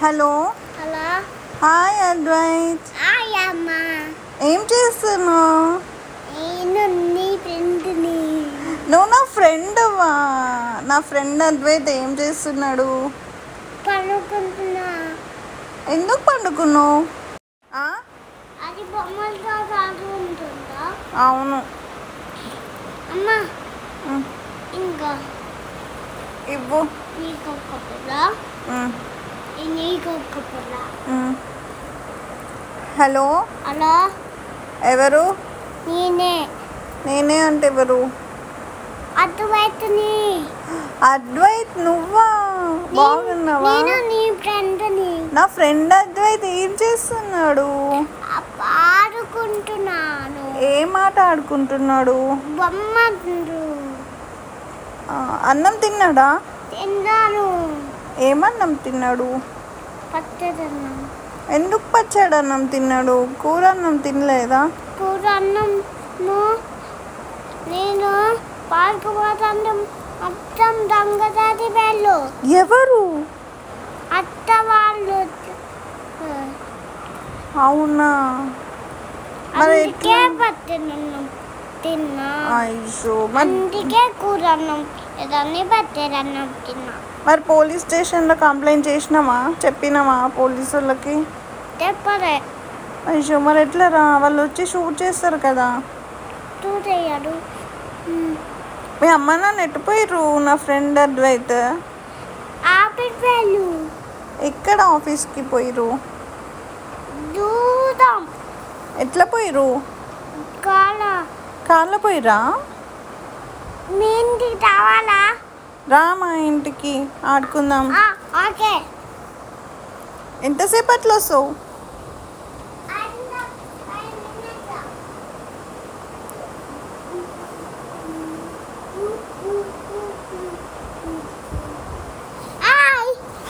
Hello. Hello. Hi Advait. Hi అమ్మా. ఏం చేస్తున్నావు? నేను నీ ఫ్రెండ్ని. నువ్వు నా ఫ్రెండ్వా? నా ఫ్రెండ్ అద్వైత్ ఏం చేస్తున్నాడు? పడుకుంటున్నా. ఎందుకు పండుకున్నావు? అది బొమ్మలతో ఆడుకుంటుందా? అవును. అమ్మా ఇంకా ఇవ్వు. నీకు ఒక పొల, నీకు ఒక పొల. హలో. హలో. ఎవరు? నేనే అంటే ఎవరు? అద్వైత్ని. అద్వైత్ నువ్వా? బాగున్నావా? నేను నీ ఫ్రెండ్ని. నా ఫ్రెండ్ అద్వైత్ ఏం చేస్తున్నాడు? ఆడుకుంటున్నాను. ఏం ఆట ఆడుకుంటున్నాడు? బొమ్మలు. అన్నం తిన్నాడా? తిన్నాను. ఏమన్నం తిన్నాడు? పచ్చదన్నం. ఎందుకు పచ్చడి అన్నం తిన్నాడు? కూర అన్నం తినలేదా? కూర అన్నం నేను పాడుకుపోతాను. మొత్తం దొంగదాది వాళ్ళు. ఎవరు? అత్త వాళ్ళు. అవునా? అందుకే పచ్చదన్నం తిన్నా. అయ్యో. అందుకే కూర అన్నం ఏదన్నీ పచ్చదన్నం తిన్నా. మరి పోలీస్ స్టేషన్లో కంప్లైంట్ చేసినామా? చెప్పినామా పోలీసు వాళ్ళకి? చెప్పలే. అయ్యో, మరి ఎట్లరా? వాళ్ళు వచ్చి షూట్ చేస్తారు కదా. చూసేయాడు. మీ అమ్మ నాన్న ఎట్టిపోయారు? నా ఫ్రెండ్ అద్వైత్ ఆఫీస్ వాళ్ళు. ఎక్కడ ఆఫీస్కి పోయిరు? దూరం. ఎట్లా పోయిరు? కార్లో పోయిరా? మీ ఇంటికి రావాలా? రా మా ఇంటికి ఆడుకుందాం. ఓకే. ఎంతసేపు అట్లా వస్తావు?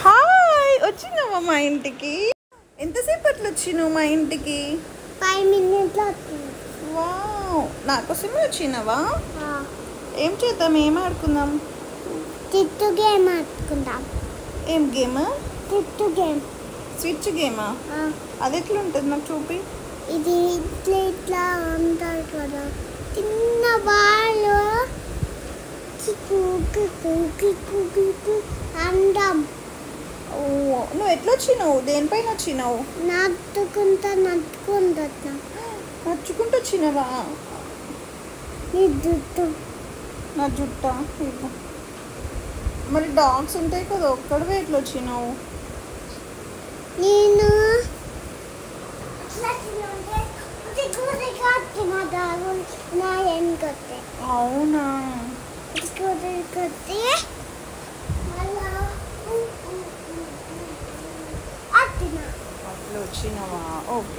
హాయ్, వచ్చినావా మా ఇంటికి? ఎంతసేపు అట్లా వచ్చినావు మా ఇంటికి? 5 minutes. వావ్, నాకోసమే వచ్చినావా? ఏం చేద్దాం? ఏం ఆడుకుందాం? తిట్టు గేమ్ ఆడుకుందాం. ఏం గేమ్? తిట్టు గేమ్. స్విచ్ గేమా? అది ఎట్లా ఉంటుంది? నాకు చూపి. ఇది ఇట్లా ఇట్లా అంటారు కదా, చిన్న బాలు అందాం. ఓ, నువ్వు ఎట్లా వచ్చినావు? దేనిపైన వచ్చినావు? నచ్చుకుంటా. నచ్చుకుంటూ వచ్చినావా? నీ జుట్టు. నా జుట్ట. మరి డాగ్స్ ఉంటాయి కదా, ఒక్కడవే ఎట్లా వచ్చినావు? నేను అవునా? అట్లా వచ్చినావా? ఓకే.